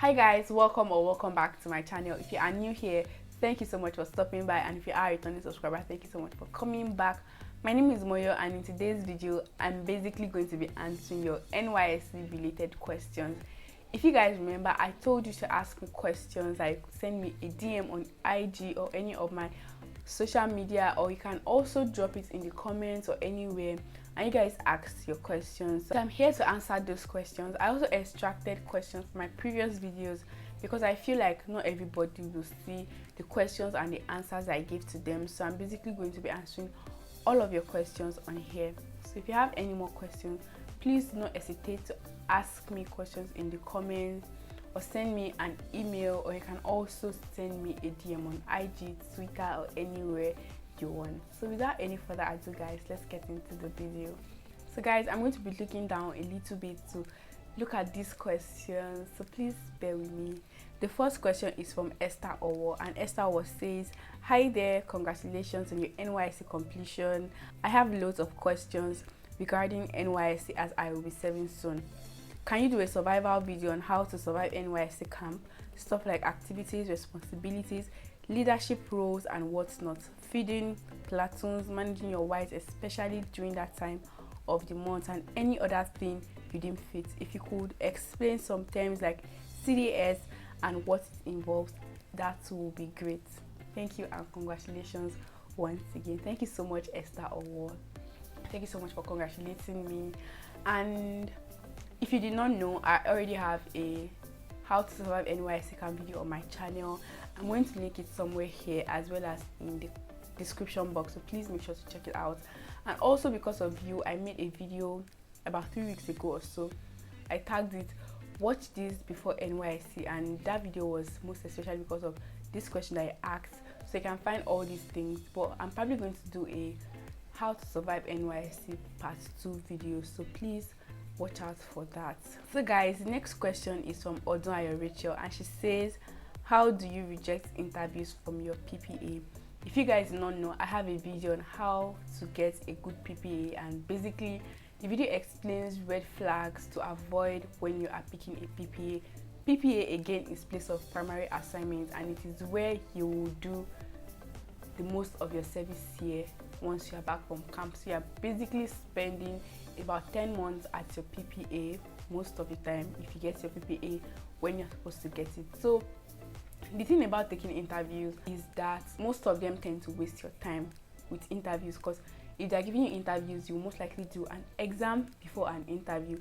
Hi guys, welcome back to my channel. If you are new here, thank you so much for stopping by, and if you are a returning subscriber, thank you so much for coming back. My name is Moyo, and in today's video I'm basically going to be answering your NYSC related questions. If you guys remember, I told you to ask me questions, like send me a DM on IG or any of my social media, or you can also drop it in the comments or anywhere, and you guys ask your questions. So I'm here to answer those questions. I also extracted questions from my previous videos because I feel like not everybody will see the questions and the answers I give to them, so I'm basically going to be answering all of your questions on here. So if you have any more questions, please do not hesitate to ask me questions in the comments or send me an email, or you can also send me a DM on IG, Twitter, or anywhere you want. So without any further ado guys, let's get into the video. So guys, I'm going to be looking down a little bit to look at these questions, so please bear with me. The first question is from Esther Owo, and Esther Owo says, hi there, congratulations on your NYSC completion. I have loads of questions regarding NYSC as I will be serving soon. Can you do a survival video on how to survive NYSC camp? Stuff like activities, responsibilities, leadership roles and what's not, feeding, platoons, managing your wives, especially during that time of the month, and any other thing you didn't fit. If you could explain some terms like CDS and what it involves, that will be great. Thank you and congratulations once again. Thank you so much, Esther Owo. Thank you so much for congratulating me. And if you did not know, I already have a how to survive NYSC camp video on my channel. I'm going to link it somewhere here as well as in the description box, so please make sure to check it out. And also because of you, I made a video about 3 weeks ago or so. I tagged it, watch this before NYSC, and that video was most especially because of this question that I asked, so you can find all these things. But I'm probably going to do a how to survive NYSC part 2 video, so please watch out for that. So guys, the next question is from Odunayo Rachel, and she says, how do you reject interviews from your PPA? If you guys do not know, I have a video on how to get a good PPA, and basically the video explains red flags to avoid when you are picking a PPA. PPA again is place of primary assignment, and it is where you will do the most of your service here once you are back from camp. So you are basically spending about 10 months at your PPA most of the time if you get your PPA when you're supposed to get it. So the thing about taking interviews is that most of them tend to waste your time with interviews, because if they're giving you interviews, you will most likely do an exam before an interview.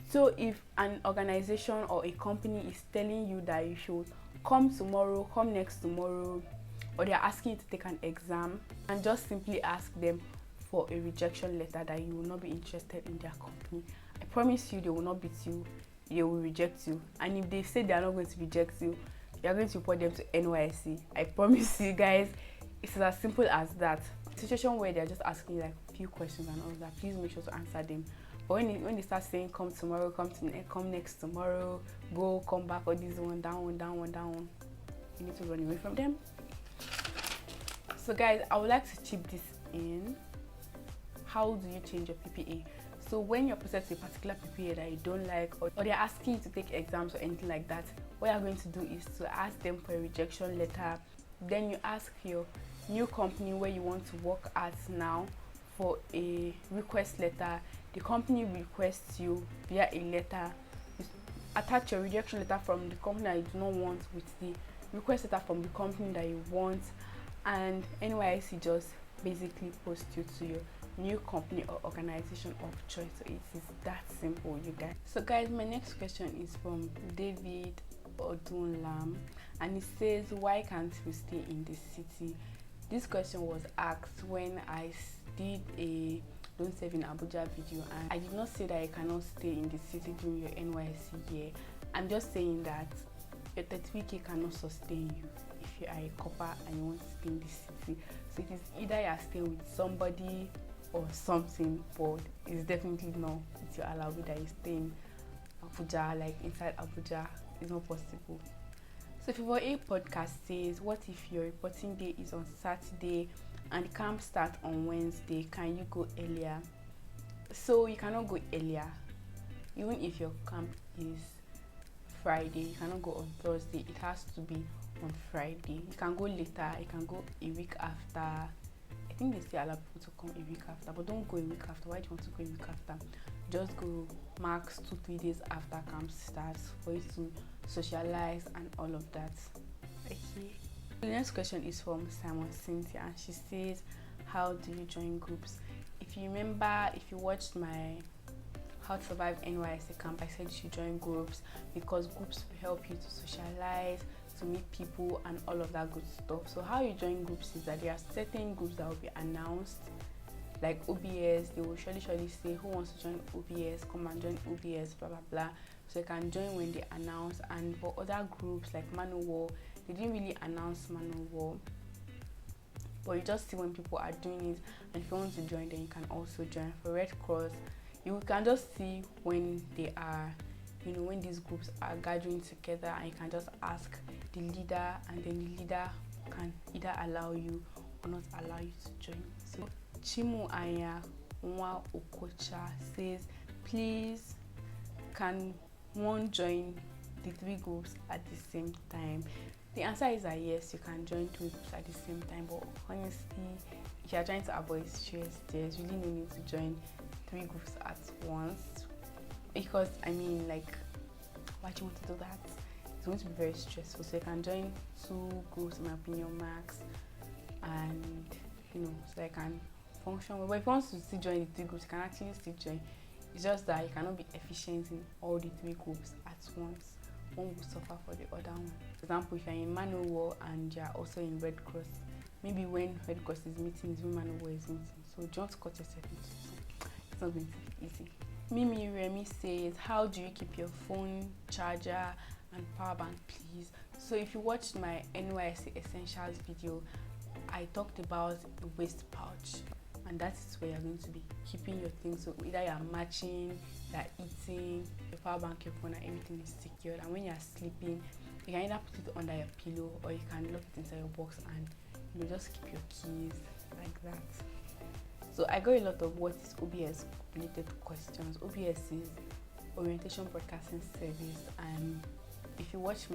So if an organization or a company is telling you that you should come tomorrow, come next tomorrow, or they're asking you to take an exam, and just simply ask them for a rejection letter that you will not be interested in their company, I promise you they will not beat you, they will reject you. And if they say they are not going to reject you, you are going to report them to NYSC. I promise you guys, it's as simple as that. Situation where they're just asking you like a few questions and all that, please make sure to answer them. But when they start saying come tomorrow, come next tomorrow, go, come back, or this one, down, you need to run away from them. So guys, I would like to chip this in. How do you change your PPA? So when you're processed a particular PPA that you don't like, or they're asking you to take exams or anything like that, what you're going to do is to ask them for a rejection letter. Then you ask your new company where you want to work at now for a request letter. The company requests you via a letter. You attach your rejection letter from the company that you do not want with the request letter from the company that you want, and NYSC just basically post you to your new company or organization of choice. So it is that simple, you guys. So guys, my next question is from David Odunlam, and it says, why can't we stay in the city? This question was asked when I did a don't serve in Abuja video, and I did not say that I cannot stay in the city during your NYSC year. I'm just saying that your 33k cannot sustain you if you are a copper and you want to stay in the city. So it is either you are staying with somebody or something, but it's definitely not with your alawi that you stay in Abuja, like inside Abuja. It's not possible. So Favour A podcast says, what if your reporting day is on Saturday and the camp starts on Wednesday? Can you go earlier? So you cannot go earlier, even if your camp is Friday, you cannot go on Thursday, it has to be on Friday. You can go later, you can go a week after. I think they still allow people to come a week after, but don't go a week after. Why do you want to go a week after? Just go max 2-3 days after camp starts for you to socialize and all of that. Okay. The next question is from Simon Cynthia, and she says, how do you join groups? If you remember, if you watched my How to Survive NYSC camp, I said you should join groups because groups will help you to socialize, to meet people and all of that good stuff. So how you join groups is that there are certain groups that will be announced, like OBS. They will surely say who wants to join OBS, come and join OBS, blah blah blah. So you can join when they announce. And for other groups like Man O' War, they didn't really announce Man O' War, but you just see when people are doing it, and if you want to join, then you can also join. For Red Cross, you can just see when they are, when these groups are gathering together, and you can just ask the leader, and then the leader can either allow you or not allow you to join. So Chimu Anya Nwa Okocha says, please, can one join the 3 groups at the same time? The answer is that yes, you can join 3 groups at the same time, but honestly, if you are trying to avoid stress, there's really no need to join 3 groups at once, because why do you want to do that? It's going to be very stressful. So you can join 2 groups, in my opinion, max, and so I can function well. But if you want to still join the 3 groups, you can actually still join. It's just that you cannot be efficient in all the 3 groups at once. One will suffer for the other one. For example, if you're in Man O' War and you're also in Red Cross, maybe when Red Cross is meeting is when Man O' War is meeting. So don't cut yourself into two. It's not going to be easy. Mimi Remy says, how do you keep your phone, charger and power bank, please? So if you watched my NYSC Essentials video, I talked about the waist pouch, and that is where you're going to be keeping your things. So either you're matching, you're eating, your power bank, your phone, and everything is secured. And when you're sleeping, you can either put it under your pillow or you can lock it inside your box and just keep your keys like that. So I got a lot of what is OBS related questions. OBS is Orientation Broadcasting Service, and if you watch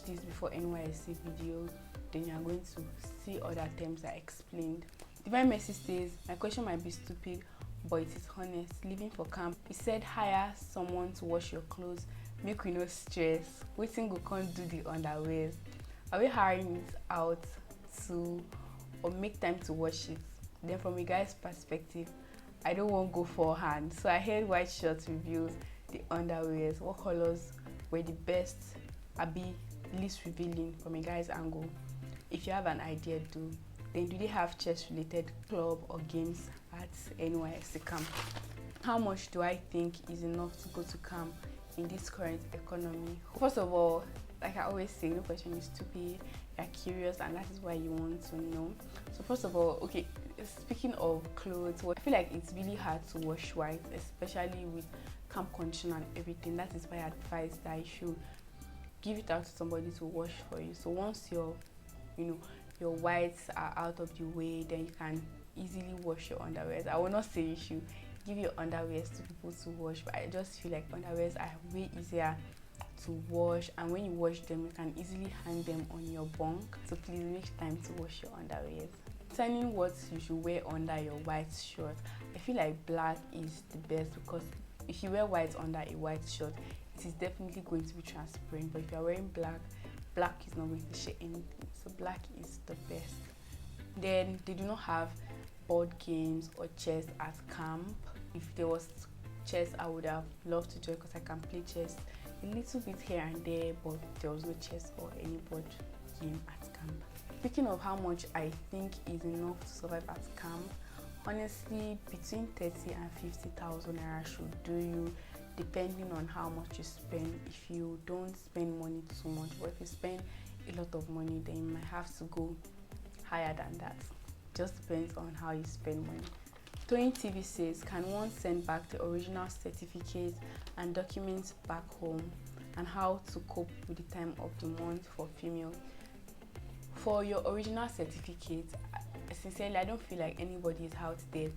this before NYSC video, then you are going to see other terms I explained. Divine Mercy says, my question might be stupid, but it is honest. Leaving for camp, he said hire someone to wash your clothes, make we no stress. Waiting go can't do the underwears. Are we hiring it out to or make time to wash it? Then from a guy's perspective, I don't want to go forehand. So I heard White Shirts reviews the underwears. What colors were the best, be least revealing from a guy's angle? If you have an idea, then do they have chess related club or games at NYSC camp? How much do I think is enough to go to camp in this current economy? First of all, like I always say, no question is stupid. You're curious, and that is why you want to know. So first of all, okay, speaking of clothes, I feel like it's really hard to wash white, especially with camp condition and everything. That is why I advise that you should give it out to somebody to wash for you. So once your whites are out of the way, then you can easily wash your underwears. I will not say you should give your underwears to people to wash, but I just feel like underwears are way easier to wash, and when you wash them, you can easily hang them on your bunk. So please make time to wash your underwears. Concerning what you should wear under your white shirt, I feel like black is the best, because if you wear white under a white shirt, it is definitely going to be transparent. But if you're wearing black is not going to share anything. So black is the best. Then they do not have board games or chess at camp. If there was chess, I would have loved to join, because I can play chess a little bit here and there, but there was no chess or any board game at camp. Speaking of how much I think is enough to survive at camp, honestly, between 30 and 50,000 naira should do you, depending on how much you spend. If you don't spend money too much, but if you spend a lot of money, then you might have to go higher than that. Just depends on how you spend money. Toyin TV says, can one send back the original certificate and documents back home, and how to cope with the time of the month for female? For your original certificate, sincerely, I don't feel like anybody is out there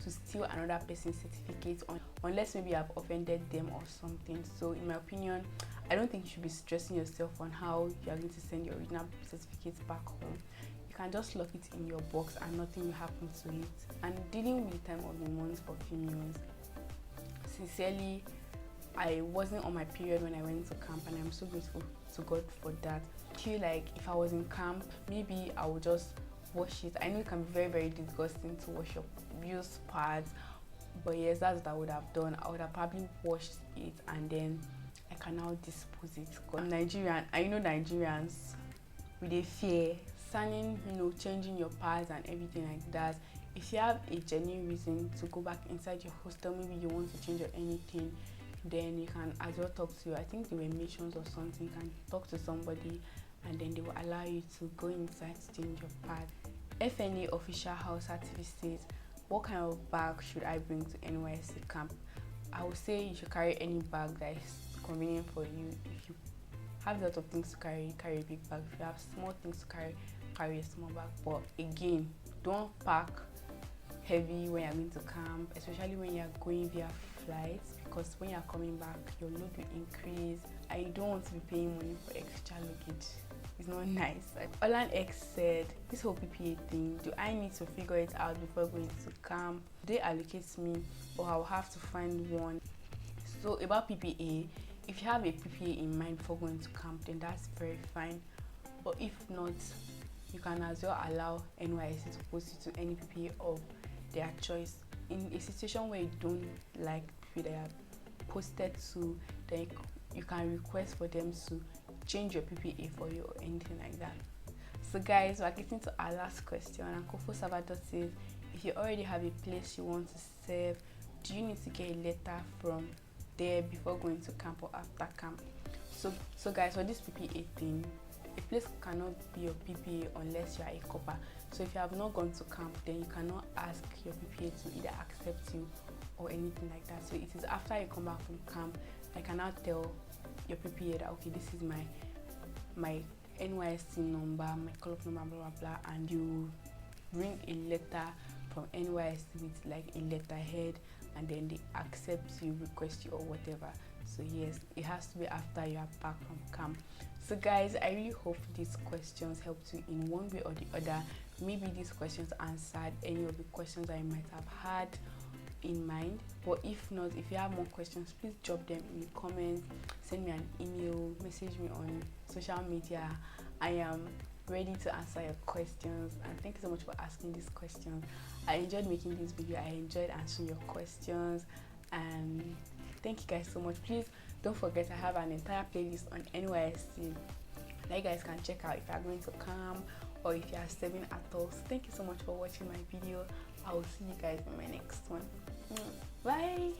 to steal another person's certificate unless maybe you have offended them or something. So in my opinion, I don't think you should be stressing yourself on how you are going to send your original certificate back home. You can just lock it in your box and nothing will happen to it. And dealing with the time of the month for females, sincerely, I wasn't on my period when I went to camp, and I'm so grateful to God for that. I feel like if I was in camp, maybe I would just wash it. I know it can be very, very disgusting to wash your used pads, but yes, that's what I would have done. I would have probably washed it and then I can now dispose it. I'm Nigerian, I know Nigerians with a fear, signing, changing your pads and everything like that. If you have a genuine reason to go back inside your hostel, maybe you want to change or anything, then you can as well talk to, I think there were missions or something, you can talk to somebody and then they will allow you to go inside to change your pad. FNA official house certificate. What kind of bag should I bring to NYSC camp? I would say you should carry any bag that is convenient for you. If you have a lot of things to carry a big bag. If you have small things to carry a small bag. But again, don't pack heavy when you're going to camp, especially when you're going via flights, because when you're coming back your load will increase and you don't want to be paying money for extra luggage. It's not nice. Like Olan X said, this whole PPA thing, do I need to figure it out before going to camp? Do they allocate me or I'll have to find one? So about PPA, if you have a PPA in mind before going to camp, then that's very fine. But if not, you can as well allow NYSC to post you to any PPA of their choice. In a situation where you don't like PPA they are posted to, then you can request for them to change your PPA for you or anything like that. So guys, we're getting to our last question, and Kofo Salvador says, if you already have a place you want to serve, do you need to get a letter from there before going to camp or after camp? So guys, for this PPA thing, a place cannot be your PPA unless you are a copper. So if you have not gone to camp, then you cannot ask your PPA to either accept you or anything like that. So it is after you come back from camp, I can now tell your PPA that okay, this is my NYSC number, my call-up number, blah blah blah, and you bring a letter from NYSC with like a letterhead, and then they accept you, request you or whatever. So yes, it has to be after you are back from camp. So guys, I really hope these questions helped you in one way or the other. Maybe these questions answered any of the questions I might have had in mind, but if not, if you have more questions, please drop them in the comments, send me an email, message me on social media. I am ready to answer your questions, and thank you so much for asking these questions. I enjoyed making this video, I enjoyed answering your questions, and thank you guys so much. Please don't forget I have an entire playlist on NYSC that you guys can check out if you are going to camp or if you are serving atolls. Thank you so much for watching my video. I will see you guys in my next one. Bye.